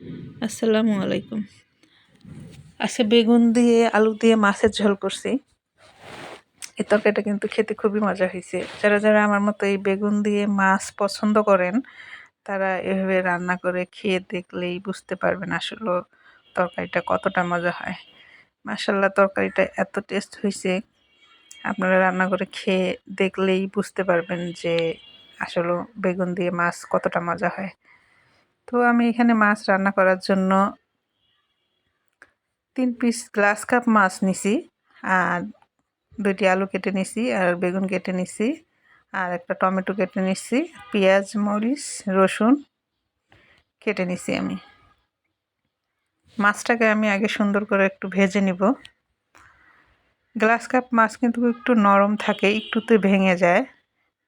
আসসালামু আলাইকুম। আজকে বেগুন দিয়ে আলু দিয়ে মাছের ঝোল করছি। এই তরকারিটা কিন্তু খেতে খুবই মজা হয়েছে। যারা আমার মতো এই বেগুন দিয়ে মাছ পছন্দ করেন তারা এভাবে রান্না করে খেয়ে দেখলেই বুঝতে পারবেন আসলে তরকারিটা কতটা মজা হয়। মাশাআল্লাহ, তরকারিটা এত টেস্ট হয়েছে, আপনারা রান্না করে খেয়ে দেখলেই বুঝতে পারবেন যে আসলে বেগুন দিয়ে মাছ কতটা মজা হয়। তো আমি এখানে মাছ রান্না করার জন্য 3 পিস গ্লাস কাপ মাছ নিছি, আর 2টি আলু কেটে নিছি, আর বেগুন কেটে নিছি, আর একটা টমেটো কেটে নিছি, পেঁয়াজ, মরিচ, রসুন কেটে নিছি আমি। মাছটাকে আমি আগে সুন্দর করে একটু ভেজে নিব। গ্লাস কাপ মাছ কিন্তু একটু নরম থাকে, একটুতে ভেঙে যায়,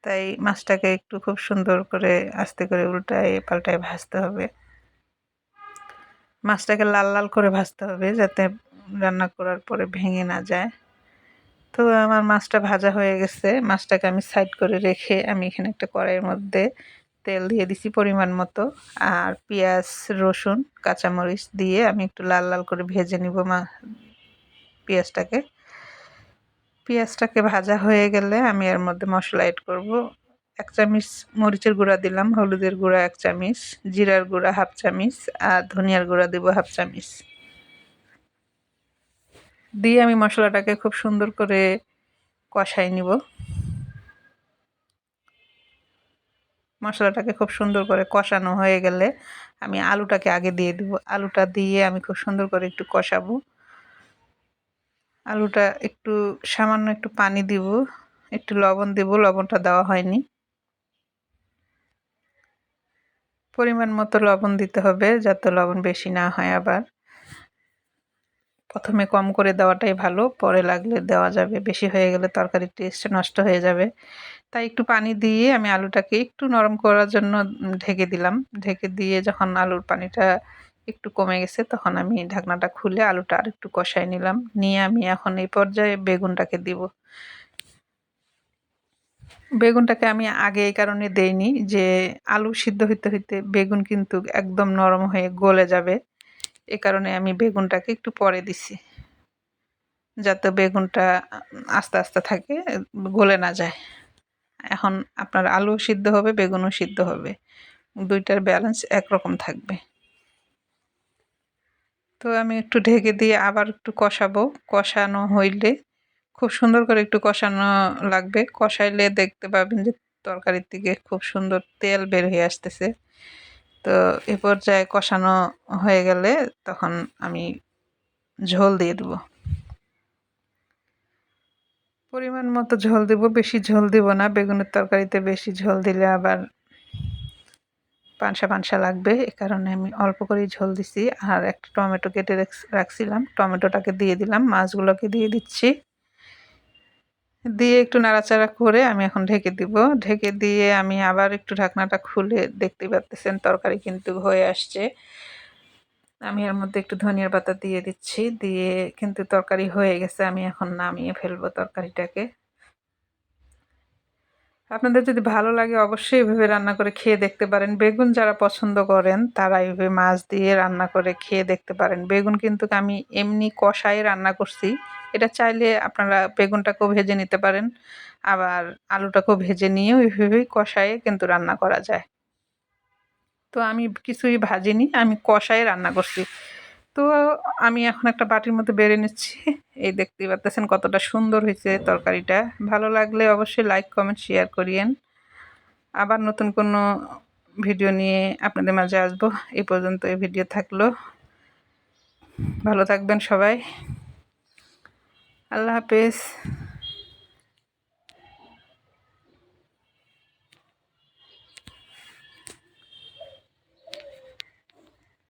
তাই মাছটাকে একটু খুব সুন্দর করে আস্তে করে উল্টায় পাল্টায় ভাজতে হবে। মাছটাকে লাল লাল করে ভাজতে হবে যাতে রান্না করার পরে ভেঙে না যায়। তো আমার মাছটা ভাজা হয়ে গেছে, মাছটাকে আমি সাইড করে রেখে আমি এখানে একটা কড়াইয়ের মধ্যে তেল দিয়ে দিছি পরিমাণ মতো, আর পেঁয়াজ, রসুন, কাঁচামরিচ দিয়ে আমি একটু লাল লাল করে ভেজে নিব পেঁয়াজটাকে। পেঁয়াজটাকে ভাজা হয়ে গেলে আমি এর মধ্যে মশলা অ্যাড করব। 1 চামচ মরিচের গুঁড়া দিলাম, হলুদের গুঁড়া 1 চামচ, জিরার গুঁড়া 1/2 চামচ, আর ধনিয়ার গুঁড়া দেব 1/2 চামচ। দিয়ে আমি মশলাটাকে খুব সুন্দর করে কষাই নিব। মশলাটাকে খুব সুন্দর করে কষানো হয়ে গেলে আমি আলুটাকে আগে দিয়ে দেব। আলুটা দিয়ে আমি খুব সুন্দর করে একটু কষাবো। আলুটা একটু সামান্য একটু পানি দিব, একটু লবণ দেব, লবণটা দেওয়া হয়নি। পরিমাণ মতো লবণ দিতে হবে যাতে লবণ বেশি না হয়, আবার প্রথমে কম করে দেওয়াটাই ভালো, পরে লাগলে দেওয়া যাবে, বেশি হয়ে গেলে তরকারির টেস্ট নষ্ট হয়ে যাবে। তাই একটু পানি দিয়ে আমি আলুটাকে একটু নরম করার জন্য ঢেকে দিলাম। ঢেকে দিয়ে যখন আলুর পানিটা একটু কমে গেছে তখন আমি ঢাকনাটা খুলে আলুটা আরেকটু কষাই নিলাম। নিয়ে আমি এখন এই পর্যায়ে বেগুনটাকে দিব। বেগুনটাকে আমি আগে এই কারণে দেইনি যে আলু সিদ্ধ হইতে হইতে বেগুন কিন্তু একদম নরম হয়ে গলে যাবে। এ কারণে আমি বেগুনটাকে একটু পরে দিছি, যাতে বেগুনটা আস্তে আস্তে থাকে, গলে না যায়। এখন আপনার আলু সিদ্ধ হবে, বেগুনও সিদ্ধ হবে, দুইটার ব্যালেন্স একরকম থাকবে। তো আমি একটু ঢেকে দিয়ে আবার একটু কষাবো। কষানো হইলে খুব সুন্দর করে একটু কষানো লাগবে। কষাইলে দেখতে পাবেন যে তরকারির থেকে খুব সুন্দর তেল বের হয়ে আসতেছে। তো এ পর্যায়ে কষানো হয়ে গেলে তখন আমি ঝোল দিয়ে দেবো। পরিমাণ মতো ঝোল দেব, বেশি ঝোল দিব না। বেগুনের তরকারিতে বেশি ঝোল দিলে আবার পানসা পানসা লাগবে, এ কারণে আমি অল্প করেই ঝোল দিছি। আর একটা টমেটো কেটে রাখছিলাম, টমেটোটাকে দিয়ে দিলাম, মাছগুলোকে দিয়ে দিচ্ছি। দিয়ে একটু নাড়াচাড়া করে আমি এখন ঢেকে দিব। ঢেকে দিয়ে আমি আবার একটু ঢাকনাটা খুলে দেখতে পাচ্তেছেন তরকারি কিন্তু হয়ে আসছে। আমি এর মধ্যে একটু ধনিয়ার পাতা দিয়ে দিচ্ছি। দিয়ে কিন্তু তরকারি হয়ে গেছে। আমি এখন নামিয়ে ফেলবো তরকারিটাকে। আপনাদের যদি ভালো লাগে অবশ্যই এভাবে রান্না করে খেয়ে দেখতে পারেন। বেগুন যারা পছন্দ করেন তারা এভাবে মাছ দিয়ে রান্না করে খেয়ে দেখতে পারেন। বেগুন কিন্তু আমি এমনি কষায় রান্না করছি। এটা চাইলে আপনারা বেগুনটাকেও ভেজে নিতে পারেন। আবার আলুটাকেও ভেজে নিয়েও এভাবেই কষায়ে কিন্তু রান্না করা যায়। তো আমি কিছুই ভাজিনি, আমি কষায় রান্না করছি। তো আমি এখন একটা বাটির মধ্যে বেড়ে নিচ্ছি। এই দেখতেই পাচ্ছেন কতটা সুন্দর হয়েছে তরকারিটা। ভালো লাগলে অবশ্যই লাইক, কমেন্ট, শেয়ার করিয়েন। আবার নতুন কোনো ভিডিও নিয়ে আপনাদের মাঝে আসবো। এই পর্যন্ত এই ভিডিও থাকলো। ভালো থাকবেন সবাই। আল্লাহ হাফেজ।